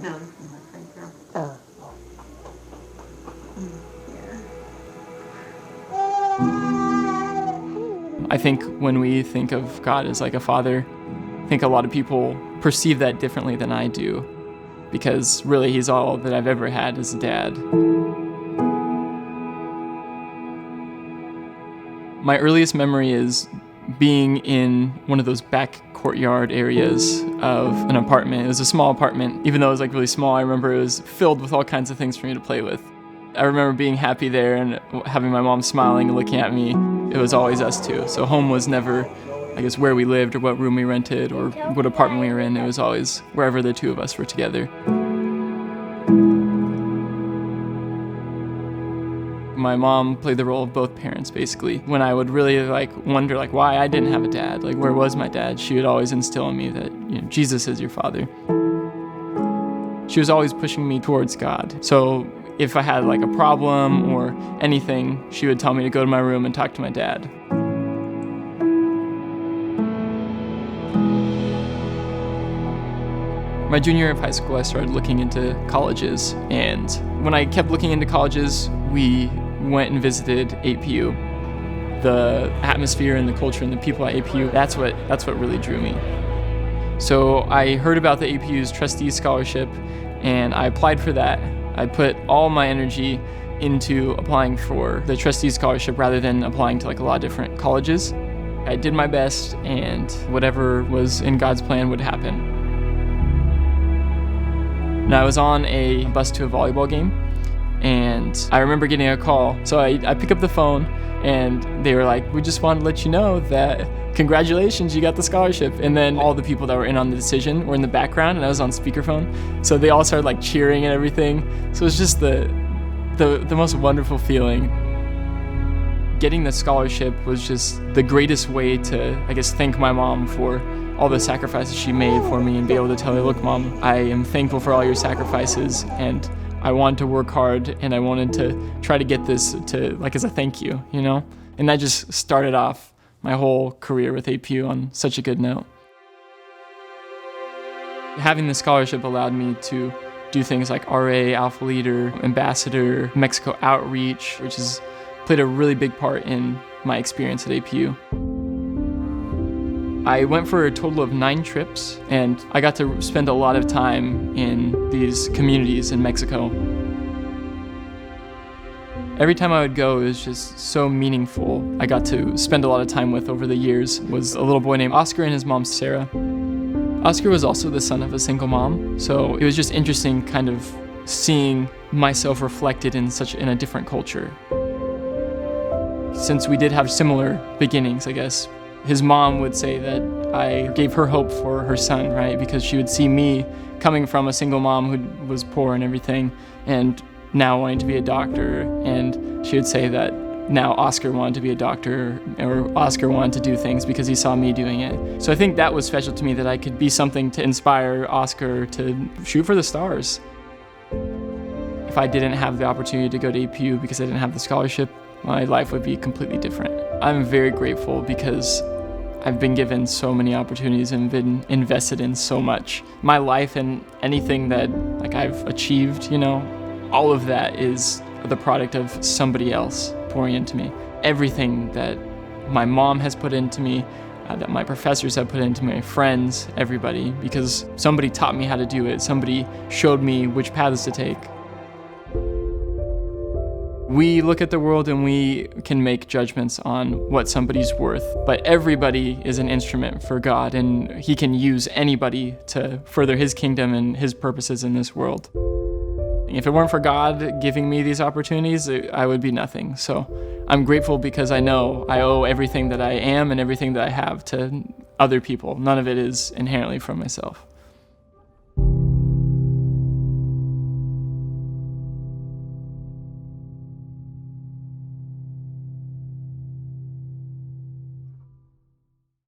No, this is my friend girl. Oh. I think when we think of God as like a father, I think a lot of people perceive that differently than I do, because really he's all that I've ever had as a dad. My earliest memory is being in one of those back courtyard areas of an apartment. It was a small apartment. Even though it was like really small, I remember it was filled with all kinds of things for me to play with. I remember being happy there and having my mom smiling and looking at me. It was always us two. So home was never, I guess, where we lived or what room we rented or what apartment we were in. It was always wherever the two of us were together. My mom played the role of both parents, basically. When I would really wonder why I didn't have a dad, where was my dad, she would always instill in me that Jesus is your father. She was always pushing me towards God. So if I had a problem or anything, she would tell me to go to my room and talk to my dad. My junior year of high school, I started looking into colleges, and when I kept looking into colleges, we went and visited APU. The atmosphere and the culture and the people at APU, that's what really drew me. So I heard about the APU's Trustees Scholarship, and I applied for that. I put all my energy into applying for the Trustees Scholarship rather than applying to a lot of different colleges. I did my best, and whatever was in God's plan would happen. And I was on a bus to a volleyball game, and I remember getting a call. So I pick up the phone, and they were like, "We just wanted to let you know that congratulations, you got the scholarship." And then all the people that were in on the decision were in the background, and I was on speakerphone. So they all started cheering and everything. So it was just the most wonderful feeling. Getting the scholarship was just the greatest way to, I guess, thank my mom for all the sacrifices she made for me and be able to tell her, "Look, Mom, I am thankful for all your sacrifices, and I wanted to work hard, and I wanted to try to get this to as a thank you, And that just started off my whole career with APU on such a good note. Having the scholarship allowed me to do things like RA, Alpha Leader, Ambassador, Mexico Outreach, which has played a really big part in my experience at APU. I went for a total of 9 trips, and I got to spend a lot of time in these communities in Mexico. Every time I would go, it was just so meaningful. I got to spend a lot of time with over the years was a little boy named Oscar and his mom, Sarah. Oscar was also the son of a single mom, so it was just interesting kind of seeing myself reflected in a different culture. Since we did have similar beginnings, I guess, his mom would say that I gave her hope for her son, right? Because she would see me coming from a single mom who was poor and everything, and now wanting to be a doctor. And she would say that now Oscar wanted to be a doctor, or Oscar wanted to do things because he saw me doing it. So I think that was special to me, that I could be something to inspire Oscar to shoot for the stars. If I didn't have the opportunity to go to APU because I didn't have the scholarship, my life would be completely different. I'm very grateful because I've been given so many opportunities and been invested in so much. My life and anything that I've achieved, all of that is the product of somebody else pouring into me. Everything that my mom has put into me, that my professors have put into me, my friends, everybody, because somebody taught me how to do it. Somebody showed me which paths to take. We look at the world and we can make judgments on what somebody's worth, but everybody is an instrument for God, and He can use anybody to further His kingdom and His purposes in this world. If it weren't for God giving me these opportunities, I would be nothing. So I'm grateful because I know I owe everything that I am and everything that I have to other people. None of it is inherently from myself.